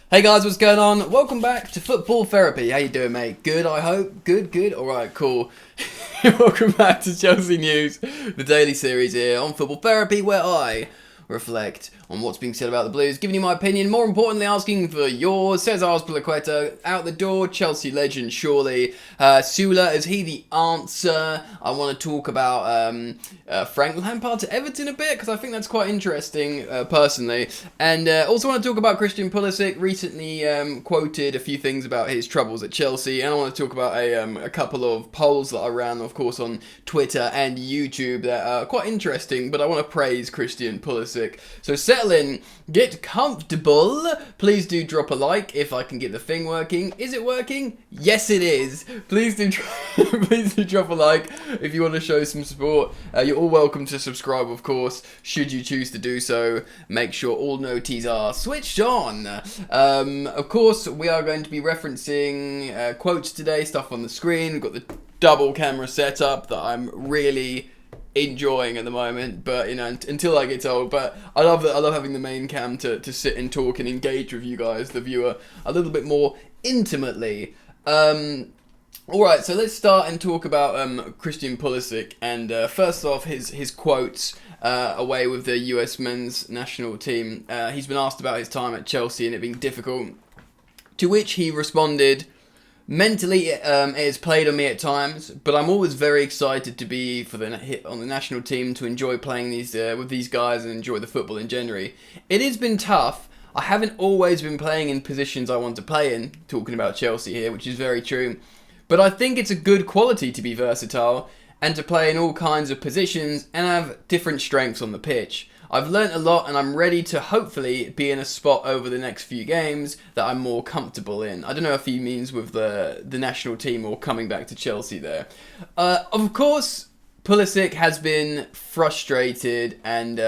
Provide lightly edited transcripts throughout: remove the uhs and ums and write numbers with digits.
Hey guys, what's going on? Welcome back to Football Therapy. How you doing, mate? Good, I hope. Good. Alright, cool. Welcome back to Chelsea News, the daily series here on Football Therapy, where I reflect on what's being said about the Blues, giving you my opinion, more importantly asking for yours. Says Azpilicueta, out the door, Chelsea legend surely. Sule, is he the answer? I want to talk about Frank Lampard to Everton a bit, because I think that's quite interesting, personally. And also want to talk about Christian Pulisic, recently quoted a few things about his troubles at Chelsea, and I want to talk about a couple of polls that I ran, of course, on Twitter and YouTube that are quite interesting, but I want to praise Christian Pulisic. So settle in, get comfortable, please do drop a like if I can get the thing working. Is it working? Yes it is. Please do drop a like if you want to show some support. You're all welcome to subscribe, of course, should you choose to do so. Make sure all noties are switched on. Of course, we are going to be referencing quotes today, stuff on the screen. We've got the double camera setup that I'm really enjoying at the moment, but until I get old. But I love having the main cam to sit and talk and engage with you guys, the viewer, a little bit more intimately. Alright, so let's start and talk about Christian Pulisic, and first off, his quotes away with the US men's national team. He's been asked about his time at Chelsea and it being difficult, to which he responded, "Mentally, it has played on me at times, but I'm always very excited to be on the national team, to enjoy playing with these guys and enjoy the football in general. It has been tough. I haven't always been playing in positions I want to play in," talking about Chelsea here, which is very true. "But I think it's a good quality to be versatile and to play in all kinds of positions and have different strengths on the pitch. I've learnt a lot and I'm ready to hopefully be in a spot over the next few games that I'm more comfortable in." I don't know if he means with the national team or coming back to Chelsea there. Of course, Pulisic has been frustrated and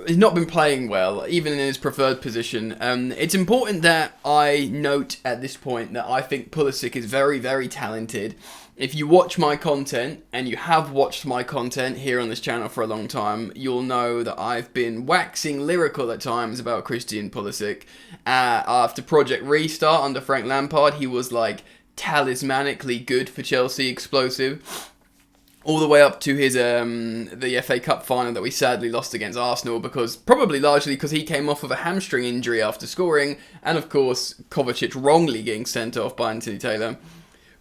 he's not been playing well, even in his preferred position. It's important that I note at this point that I think Pulisic is very, very talented. If you watch my content, and you have watched my content here on this channel for a long time, you'll know that I've been waxing lyrical at times about Christian Pulisic. After Project Restart under Frank Lampard, he was like talismanically good for Chelsea, explosive, all the way up to his the FA Cup final that we sadly lost against Arsenal, probably largely because he came off of a hamstring injury after scoring, and of course Kovacic wrongly getting sent off by Anthony Taylor.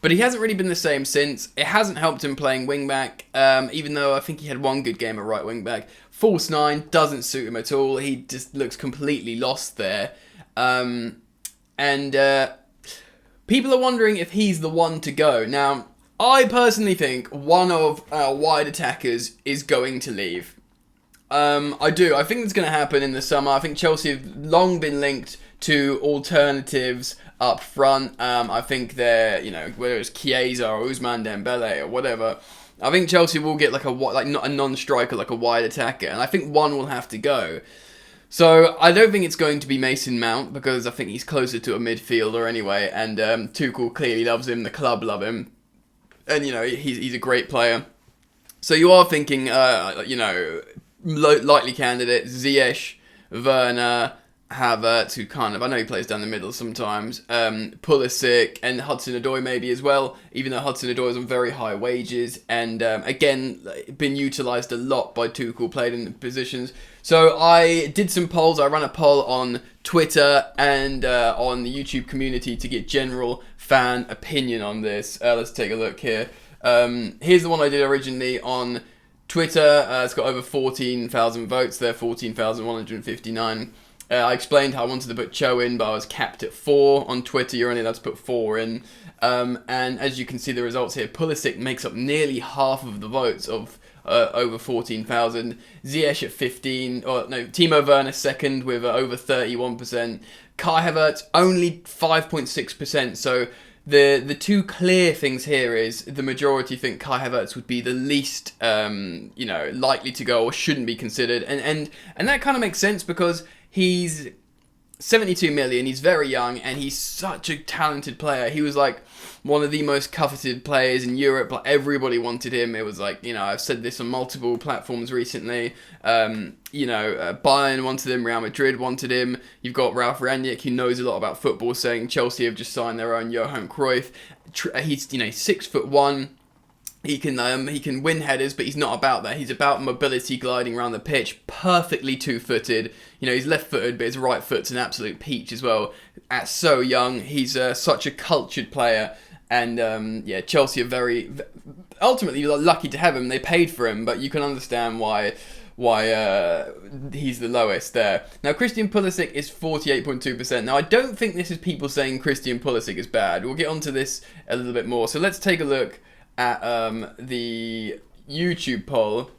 But he hasn't really been the same since. It hasn't helped him playing wing-back, even though I think he had one good game at right wing-back. False 9 doesn't suit him at all. He just looks completely lost there. People are wondering if he's the one to go. Now, I personally think one of our wide attackers is going to leave. I do. I think it's going to happen in the summer. I think Chelsea have long been linked to alternatives up front. I think they're, whether it's Chiesa or Ousmane Dembele or whatever, I think Chelsea will get not a non-striker, like a wide attacker, and I think one will have to go. So I don't think it's going to be Mason Mount, because I think he's closer to a midfielder anyway, and Tuchel clearly loves him, the club love him, and he's a great player. So you are thinking, likely candidate, Ziyech, Werner, Havertz, who I know he plays down the middle sometimes, Pulisic, and Hudson-Odoi maybe as well, even though Hudson-Odoi is on very high wages, and again, been utilised a lot by Tuchel, played in positions. So I did some polls. I ran a poll on Twitter and on the YouTube community to get general fan opinion on this. Let's take a look here. Here's the one I did originally on Twitter. It's got over 14,000 votes there, 14,159. I explained how I wanted to put Cho in, but I was capped at 4. On Twitter, you're only allowed to put 4 in. And as you can see the results here, Pulisic makes up nearly half of the votes of over 14,000. Ziyech at 15, Timo Werner second with over 31%. Kai Havertz only 5.6%. So the two clear things here is the majority think Kai Havertz would be the least likely to go or shouldn't be considered, and that kind of makes sense because he's 72 million, he's very young, and he's such a talented player. He was like one of the most coveted players in Europe. Like, everybody wanted him. It was like, I've said this on multiple platforms recently. Bayern wanted him, Real Madrid wanted him. You've got Ralf Rangnick, who knows a lot about football, saying Chelsea have just signed their own Johan Cruyff. He's 6'1". He can win headers, but he's not about that. He's about mobility, gliding around the pitch, perfectly two-footed. He's left-footed, but his right foot's an absolute peach as well. At so young, he's such a cultured player, and Chelsea are ultimately lucky to have him. They paid for him, but you can understand why he's the lowest there. Now, Christian Pulisic is 48.2%. Now, I don't think this is people saying Christian Pulisic is bad. We'll get onto this a little bit more. So let's take a look at the YouTube poll,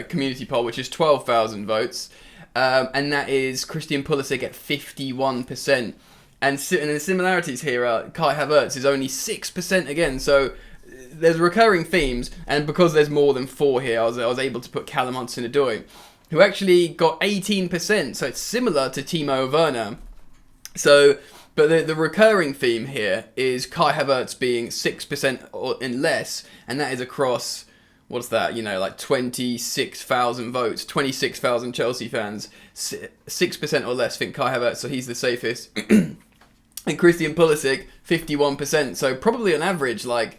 community poll, which is 12,000 votes, and that is Christian Pulisic at 51%. And the similarities here are Kai Havertz is only 6% again, so there's recurring themes, and because there's more than 4 here, I was able to put Callum Hudson-Odoi, who actually got 18%, so it's similar to Timo Werner. But the recurring theme here is Kai Havertz being 6% or in less, and that is across, what's that, like 26,000 votes, 26,000 Chelsea fans, 6% or less think Kai Havertz, so he's the safest. And Christian Pulisic, 51%, so probably on average, like,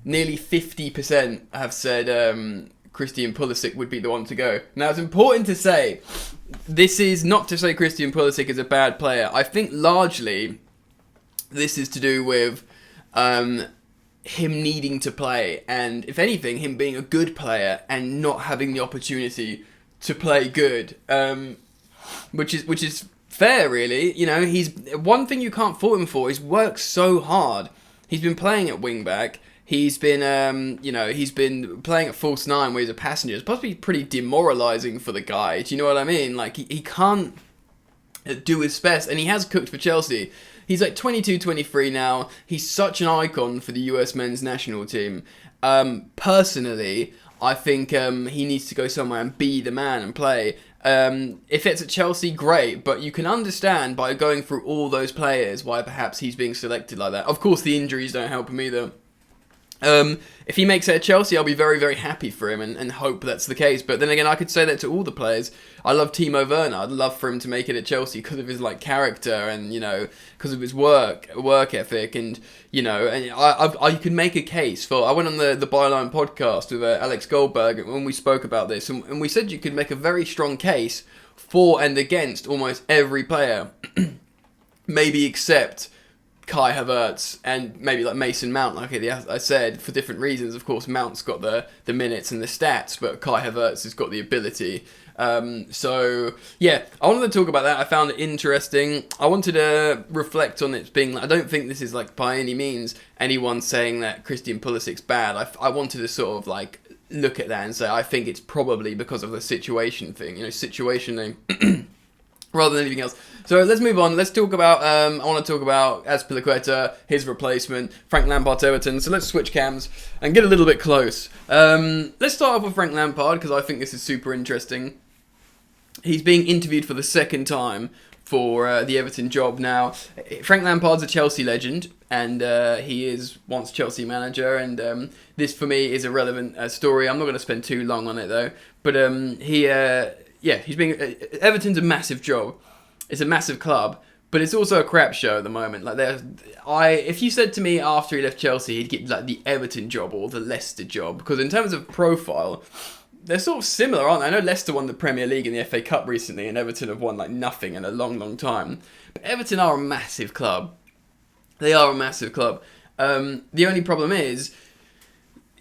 nearly 50% have said Christian Pulisic would be the one to go. Now, it's important to say, this is not to say Christian Pulisic is a bad player. I think largely this is to do with him needing to play, and if anything, him being a good player and not having the opportunity to play good, which is fair, really. He's one thing you can't fault him for is work so hard. He's been playing at wing back. He's been, he's been playing at false 9 where he's a passenger. It's supposed to be pretty demoralising for the guy. Do you know what I mean? Like, he can't do his best, and he has cooked for Chelsea. He's like 22, 23 now. He's such an icon for the US men's national team. Personally, I think he needs to go somewhere and be the man and play. If it's at Chelsea, great, but you can understand by going through all those players why perhaps he's being selected like that. Of course, the injuries don't help him either. If he makes it at Chelsea, I'll be very, very happy for him and hope that's the case. But then again, I could say that to all the players. I love Timo Werner. I'd love for him to make it at Chelsea because of his character and because of his work ethic and I could make a case for. I went on the Byline podcast with Alex Goldberg when we spoke about this, and we said you could make a very strong case for and against almost every player, maybe except Kai Havertz and maybe like Mason Mount, like I said, for different reasons. Of course, Mount's got the minutes and the stats, but Kai Havertz has got the ability. So, yeah, I wanted to talk about that. I found it interesting. I wanted to reflect on it being, I don't think this is by any means anyone saying that Christian Pulisic's bad. I wanted to sort of look at that and say, I think it's probably because of the situation thing, situationally. Rather than anything else. So let's move on. Let's talk about, I want to talk about Azpilicueta, his replacement, Frank Lampard to Everton. So let's switch cams and get a little bit close. Let's start off with Frank Lampard because I think this is super interesting. He's being interviewed for the second time for the Everton job now. Frank Lampard's a Chelsea legend and he is once Chelsea manager, and this for me is a relevant story. I'm not going to spend too long on it though, but he's being Everton's a massive job. It's a massive club, but it's also a crap show at the moment. If you said to me after he left Chelsea he'd get the Everton job or the Leicester job, because in terms of profile, they're sort of similar, aren't they? I know Leicester won the Premier League and the FA Cup recently, and Everton have won nothing in a long, long time. But Everton are a massive club. They are a massive club. The only problem is,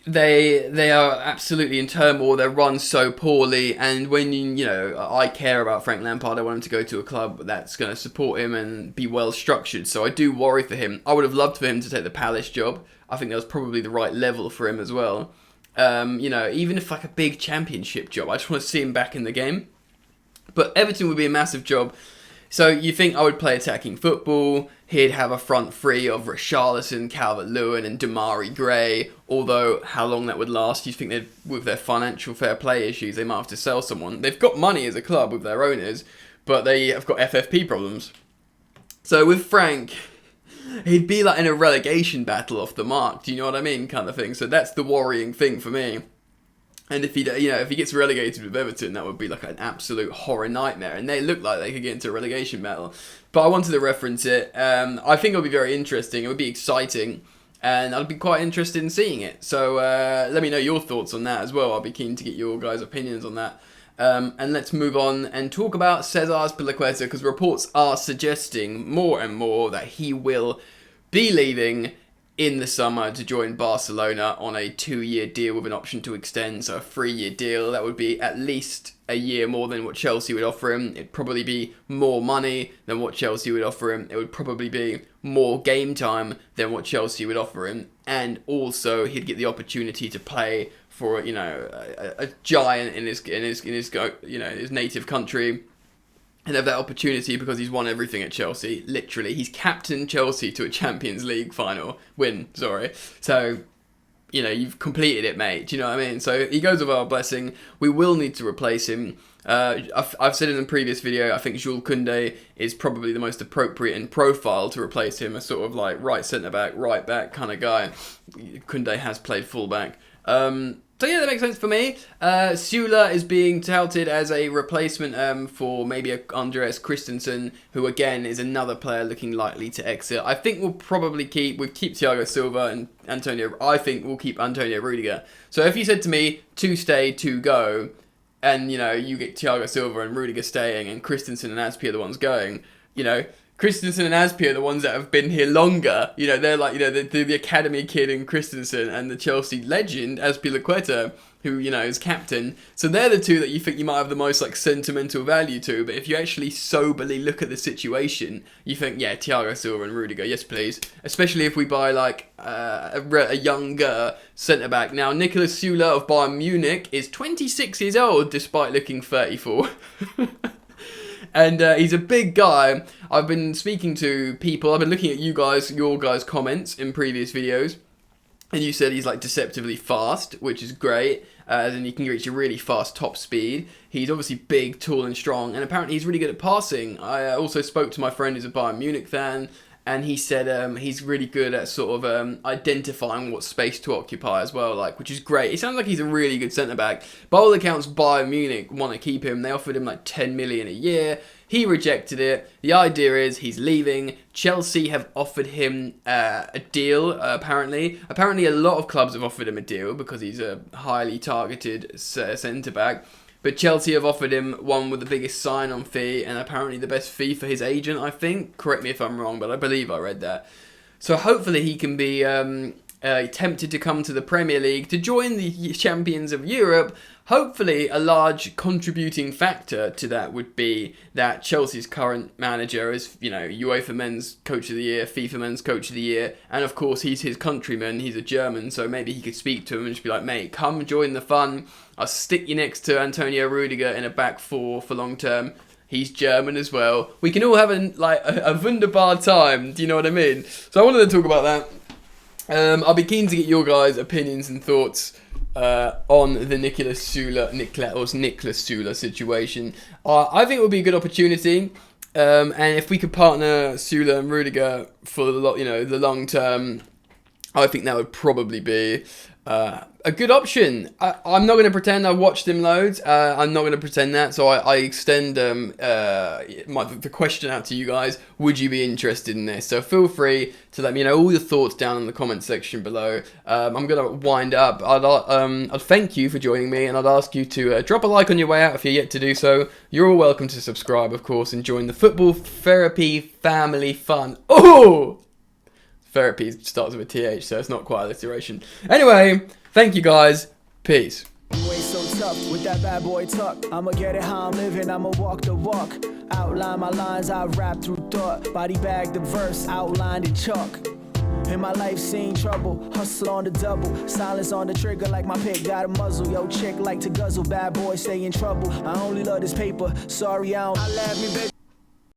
They are absolutely in turmoil. They're run so poorly, and when I care about Frank Lampard, I want him to go to a club that's going to support him and be well structured. So I do worry for him. I would have loved for him to take the Palace job. I think that was probably the right level for him as well. Even if a big championship job, I just want to see him back in the game. But Everton would be a massive job. So you think I would play attacking football, he'd have a front three of Richarlison, Calvert-Lewin and Damari Gray, although how long that would last, you think with their financial fair play issues, they might have to sell someone. They've got money as a club with their owners, but they have got FFP problems. So with Frank, he'd be like in a relegation battle off the mark. Do you know what I mean? Kind of thing. So that's the worrying thing for me. And if he gets relegated with Everton, that would be like an absolute horror nightmare. And they look like they could get into a relegation battle. But I wanted to reference it. I think it'll be very interesting. It would be exciting. And I'd be quite interested in seeing it. So let me know your thoughts on that as well. I'll be keen to get your guys' opinions on that. And let's move on and talk about Cesar Azpilicueta, because reports are suggesting more and more that he will be leaving in the summer to join Barcelona on a 2-year deal with an option to extend. So a 3-year deal. That would be at least a year more than what Chelsea would offer him. It'd probably be more money than what Chelsea would offer him. It would probably be more game time than what Chelsea would offer him. And also he'd get the opportunity to play for, you know, a giant in his native country, and have that opportunity because he's won everything at Chelsea. Literally, he's captained Chelsea to a Champions League win. So, you know, you've completed it, mate. Do you know what I mean? So he goes with our blessing. We will need to replace him. I've said in the previous video, I think Jules Koundé is probably the most appropriate in profile to replace him, a sort of like right centre back, right back kind of guy. Koundé has played full back. So yeah, that makes sense for me. Sule is being touted as a replacement for maybe Andreas Christensen, who again is another player looking likely to exit. I think we'll probably keep Thiago Silva and Antonio. I think we'll keep Antonio Rudiger. So if you said to me, 2 stay, 2 go, and you know you get Thiago Silva and Rudiger staying, and Christensen and Azpi are the ones going, you know. Christensen and Azpi are the ones that have been here longer. You know, they're like, you know, the academy kid in Christensen and the Chelsea legend, Azpilicueta, who, you know, is captain. So they're the two that you think you might have the most, like, sentimental value to. But if you actually soberly look at the situation, you think, yeah, Thiago Silva and Rudiger, yes, please. Especially if we buy, like, a younger centre-back. Now, Niklas Sule of Bayern Munich is 26 years old, despite looking 34. And he's a big guy. I've been speaking to people. I've been looking at your guys' comments in previous videos. And you said he's like deceptively fast, which is great. As in, he can reach a really fast top speed. He's obviously big, tall and strong. And apparently he's really good at passing. I also spoke to my friend who's a Bayern Munich fan. And he said he's really good at sort of identifying what space to occupy as well, like, which is great. It sounds like he's a really good centre-back. By all accounts, Bayern Munich want to keep him. They offered him like 10 million a year. He rejected it. The idea is he's leaving. Chelsea have offered him a deal, apparently. Apparently a lot of clubs have offered him a deal because he's a highly targeted centre-back. But Chelsea have offered him one with the biggest sign-on fee and apparently the best fee for his agent, I think. Correct me if I'm wrong, but I believe I read that. So hopefully he can be tempted to come to the Premier League to join the champions of Europe. Hopefully a large contributing factor to that would be that Chelsea's current manager is, you know, UEFA Men's Coach of the Year, FIFA Men's Coach of the Year, and of course he's his countryman, he's a German, so maybe he could speak to him and just be like, mate, come join the fun. I'll stick you next to Antonio Rudiger in a back four for long term. He's German as well. We can all have a wunderbar time, do you know what I mean? So I wanted to talk about that. I'll be keen to get your guys' opinions and thoughts on the Niklas Sule situation. I think it would be a good opportunity, and if we could partner Sule and Rudiger for the long term, I think that would probably be a good option. I'm not going to pretend I've watched him loads. I'm not going to pretend that. So I extend the question out to you guys. Would you be interested in this? So feel free to let me know all your thoughts down in the comment section below. I'm going to wind up. I'd thank you for joining me, and I'd ask you to drop a like on your way out if you're yet to do so. You're all welcome to subscribe, of course, and join the Football Therapy family fun. Oh! Therapy starts with a TH, so it's not quite alliteration. Anyway, thank you guys. Peace. Way so tough with that bad boy tuck. I'ma get it how I'm living, I'ma walk the walk. Outline my lines, I rap through thought. Body bag the verse, outlined in chalk. In my life seen trouble, hustle on the double. Silence on the trigger like my pick got a muzzle. Yo, chick like to guzzle, bad boy stay in trouble. I only love this paper, sorry I don't. I laugh me, baby.